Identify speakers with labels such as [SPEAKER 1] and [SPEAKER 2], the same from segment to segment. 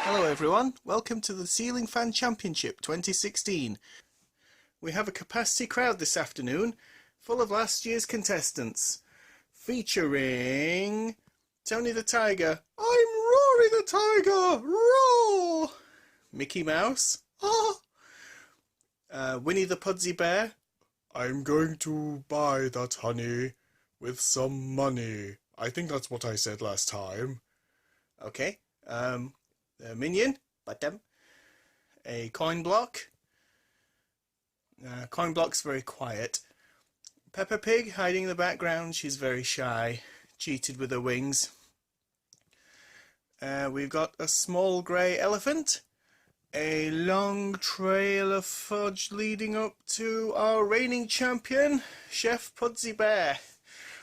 [SPEAKER 1] Hello everyone, welcome to the Ceiling Fan Championship 2016. We have a capacity crowd this afternoon, full of last year's contestants, featuring Tony the Tiger, I'm Rory the Tiger, roar! Mickey Mouse, Winnie the Pudsey Bear, I'm going to buy that honey with some money. I think that's what I said last time. Okay, a minion, bottom, a coin block. Coin block's very quiet. Peppa Pig hiding in the background, she's very shy, cheated with her wings. We've got a small grey elephant, a long trail of fudge leading up to our reigning champion, Chef Pudsey Bear.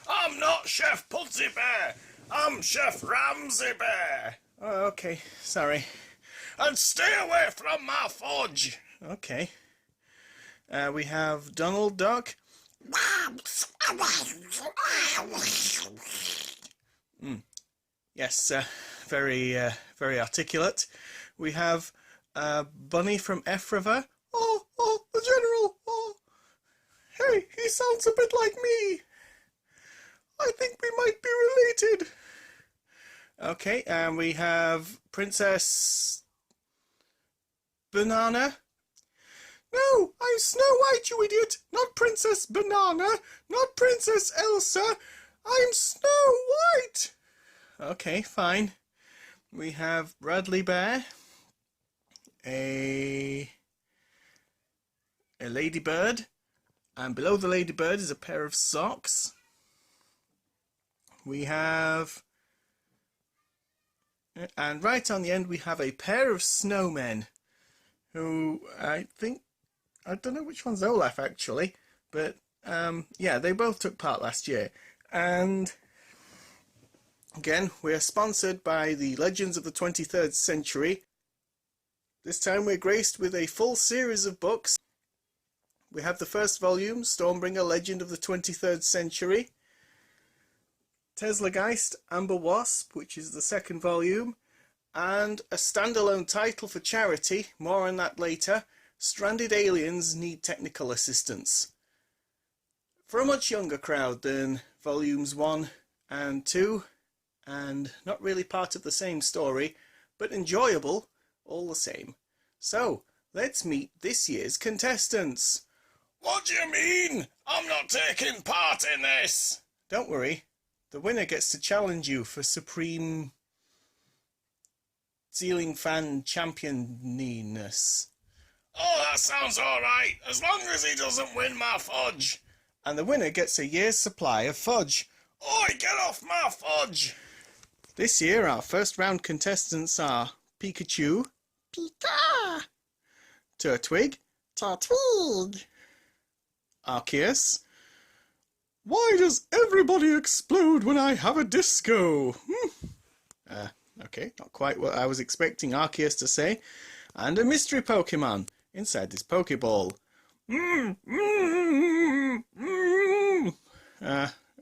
[SPEAKER 1] I'm not Chef Pudsey Bear, I'm Chef Ramsay Bear. Oh, okay, sorry. And stay away from my fudge. Okay. We have Donald Duck. Yes, very articulate. We have Bunny from Efrava. Oh, the General. Oh, hey, he sounds a bit like me. I think we might be related. Okay, and we have Princess Banana. No, I'm Snow White, you idiot! Not Princess Banana, not Princess Elsa. I'm Snow White. Okay, fine. We have Bradley Bear, a ladybird, and below the ladybird is a pair of socks. We have, and right on the end we have a pair of snowmen, who I don't know which one's Olaf actually, but yeah, they both took part last year. And again, we are sponsored by the Legends of the 23rd Century. This time we're graced with a full series of books. We have the first volume, Stormbringer Legend of the 23rd Century, Teslageist Amber Wasp, which is the second volume, and a standalone title for charity, more on that later, Stranded Aliens Need Technical Assistance. For a much younger crowd than volumes 1 and 2, and not really part of the same story, but enjoyable all the same. So, let's meet this year's contestants. What do you mean? I'm not taking part in this! Don't worry, the winner gets to challenge you for Supreme Ceiling Fan Championiness. Oh, that sounds alright, as long as he doesn't win my fudge. And the winner gets a year's supply of fudge. Oi, get off my fudge! This year our first round contestants are Pikachu, Pika, Turtwig, Turtwig, Arceus. Why does everybody explode when I have a disco? Okay, not quite what I was expecting Arceus to say. And a mystery Pokemon inside this Pokeball.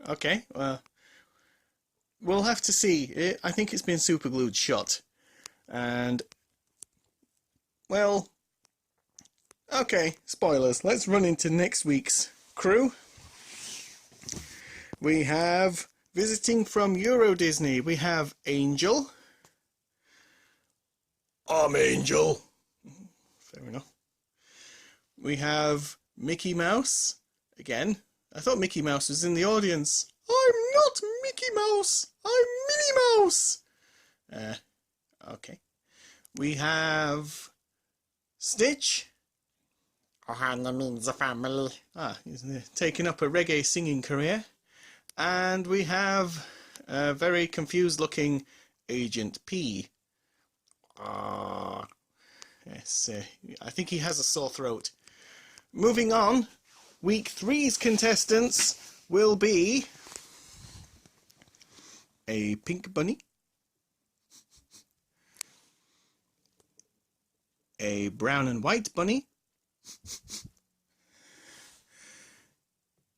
[SPEAKER 1] Okay, we'll have to see. I think it's been super glued shut. And, well, okay, spoilers. Let's run into next week's crew. We have, visiting from Euro Disney, we have Angel. I'm Angel. Fair enough. We have Mickey Mouse. Again, I thought Mickey Mouse was in the audience. I'm not Mickey Mouse. I'm Minnie Mouse. Okay. We have Stitch. Ohana means a family. He's taken up a reggae singing career. And we have a very confused looking Agent P. Yes, I think he has a sore throat. Moving on, week 3's contestants will be a pink bunny, a brown and white bunny,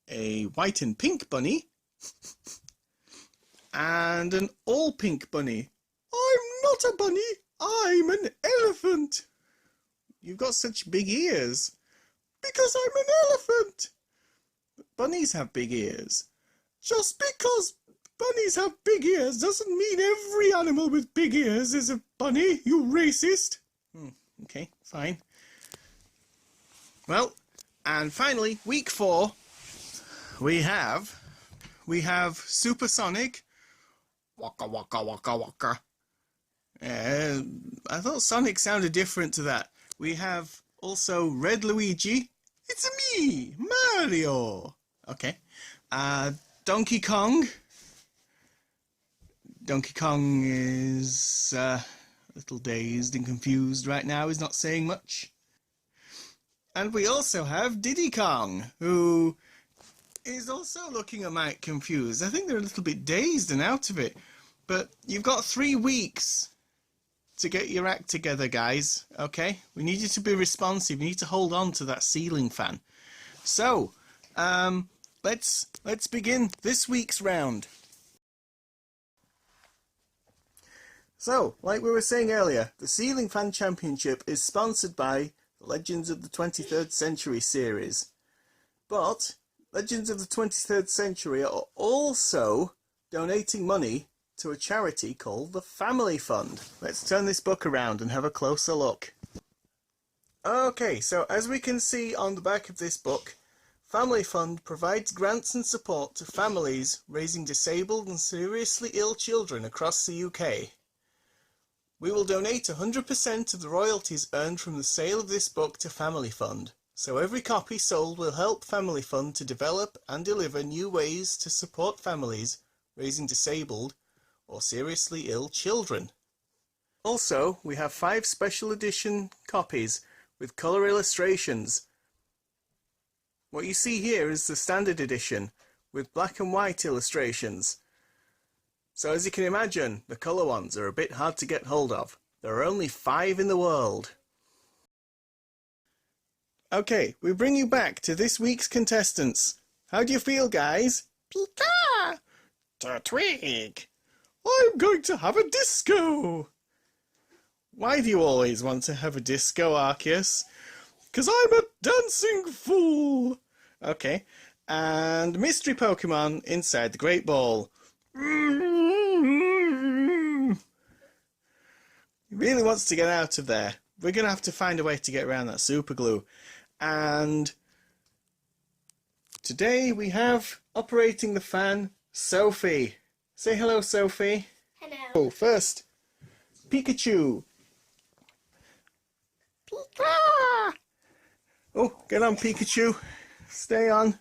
[SPEAKER 1] a white and pink bunny, and an all pink bunny. I'm not a bunny, I'm an elephant. You've got such big ears. Because I'm an elephant. Bunnies have big ears. Just because bunnies have big ears doesn't mean every animal with big ears is a bunny, you racist. Okay, fine. Well, and finally, week 4, we have Supersonic. Waka waka waka waka. I thought Sonic sounded different to that. We have also Red Luigi. It's me, Mario. Okay. Donkey Kong. Donkey Kong is a little dazed and confused right now. He's not saying much. And we also have Diddy Kong, who is also looking a mite confused. I think they're a little bit dazed and out of it. But you've got 3 weeks to get your act together, guys. Okay? We need you to be responsive. You need to hold on to that ceiling fan. So, let's begin this week's round. So, like we were saying earlier, the Ceiling Fan Championship is sponsored by the Legends of the 23rd Century series. But Legends of the 23rd Century are also donating money to a charity called the Family Fund. Let's turn this book around and have a closer look. Okay, so as we can see on the back of this book, Family Fund provides grants and support to families raising disabled and seriously ill children across the UK. We will donate 100% of the royalties earned from the sale of this book to Family Fund, so every copy sold will help Family Fund to develop and deliver new ways to support families raising disabled or seriously ill children. Also, we have 5 special edition copies with colour illustrations. What you see here is the standard edition with black and white illustrations. So as you can imagine, the colour ones are a bit hard to get hold of. There are only 5 in the world. Okay, we bring you back to this week's contestants. How do you feel, guys? Pika! Turtwig! I'm going to have a disco! Why do you always want to have a disco, Arceus? 'Cause I'm a dancing fool! Okay, and Mystery Pokemon inside the Great Ball. He really wants to get out of there. We're going to have to find a way to get around that super glue. And today we have operating the fan, Sophie. Say hello, Sophie.
[SPEAKER 2] Hello.
[SPEAKER 1] Oh, first, Pikachu. Pika! Oh, get on, Pikachu. Stay on.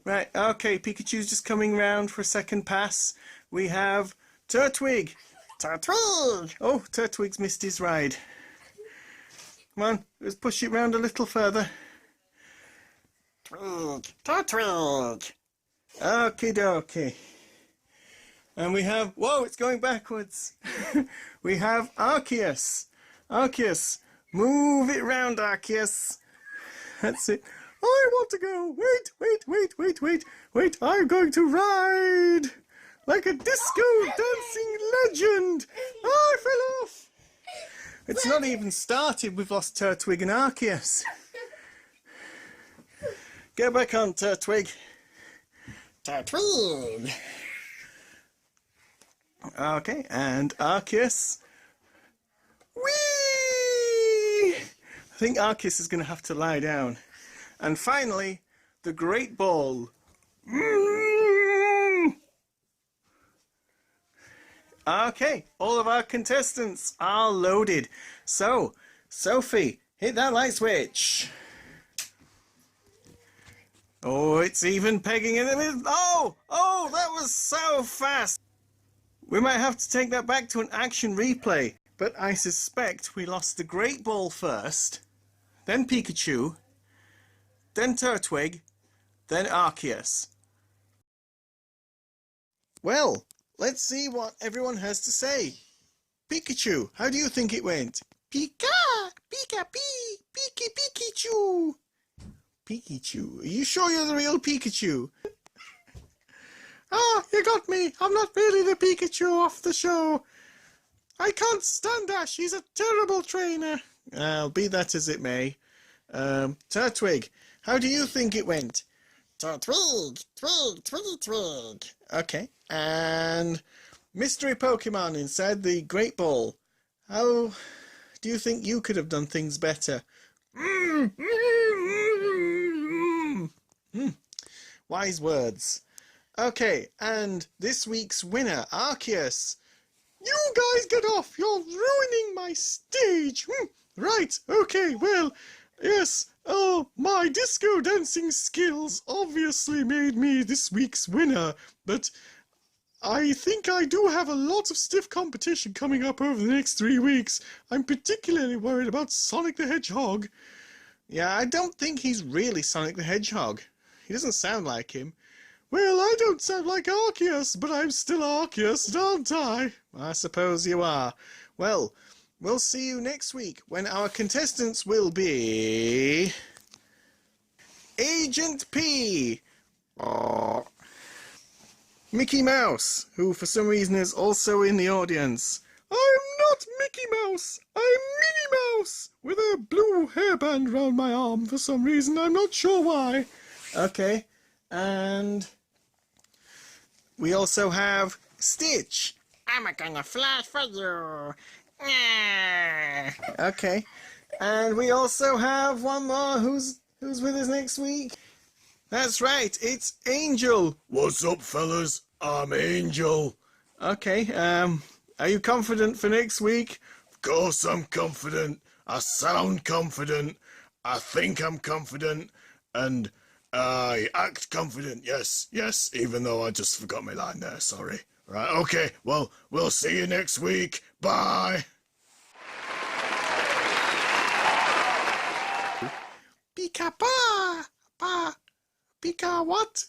[SPEAKER 1] Right, okay, Pikachu's just coming round for a second pass. We have Turtwig. Turtwig! Oh, Turtwig's missed his ride. Come on, let's push it round a little further. Turtwig! Turtwig! Okie dokie. And we have... Whoa, it's going backwards. We have Arceus. Arceus, move it round, Arceus. That's it. I want to go. Wait. I'm going to ride. Like a disco dancing legend. Oh, I fell off. It's not even started. We've lost Turtwig and Arceus. Get back on, Turtwig. Turtwig. Okay, and Arceus. Whee! I think Arceus is going to have to lie down. And finally, the Great Ball. Okay, all of our contestants are loaded. So, Sophie, hit that light switch. Oh, it's even pegging in the middle. Oh, that was so fast. We might have to take that back to an action replay, but I suspect we lost the Great Ball first, then Pikachu, then Turtwig, then Arceus. Well, let's see what everyone has to say. Pikachu, how do you think it went? Pika! Pika-pee! Pikachu! Pikachu, are you sure you're the real Pikachu? Ah, you got me. I'm not really the Pikachu off the show. I can't stand Ash. He's a terrible trainer. Be that as it may. Turtwig, how do you think it went? Turtwig, twig, twiggy twig. Okay, and mystery Pokemon inside the Great Ball. How do you think you could have done things better? Wise words. Okay, and this week's winner, Arceus. You guys get off! You're ruining my stage! Right, okay, well, yes, oh, my disco dancing skills obviously made me this week's winner, but I think I do have a lot of stiff competition coming up over the next 3 weeks. I'm particularly worried about Sonic the Hedgehog. Yeah, I don't think he's really Sonic the Hedgehog. He doesn't sound like him. Well, I don't sound like Arceus, but I'm still Arceus, aren't I? I suppose you are. Well, we'll see you next week when our contestants will be... Agent P! Mickey Mouse, who for some reason is also in the audience. I'm not Mickey Mouse, I'm Minnie Mouse, with a blue hairband round my arm for some reason, I'm not sure why. Okay, and we also have Stitch.
[SPEAKER 2] I'm gonna fly for you.
[SPEAKER 1] Okay, and we also have one more who's with us next week. That's right, it's Angel.
[SPEAKER 3] What's up, fellas? I'm Angel.
[SPEAKER 1] Okay, are you confident for next week?
[SPEAKER 3] Of course I'm confident. I sound confident. I think I'm confident. And I act confident. Yes, even though I just forgot my line there. Sorry. Right, okay. Well, we'll see you next week. Bye.
[SPEAKER 1] Pika pa! Pika what?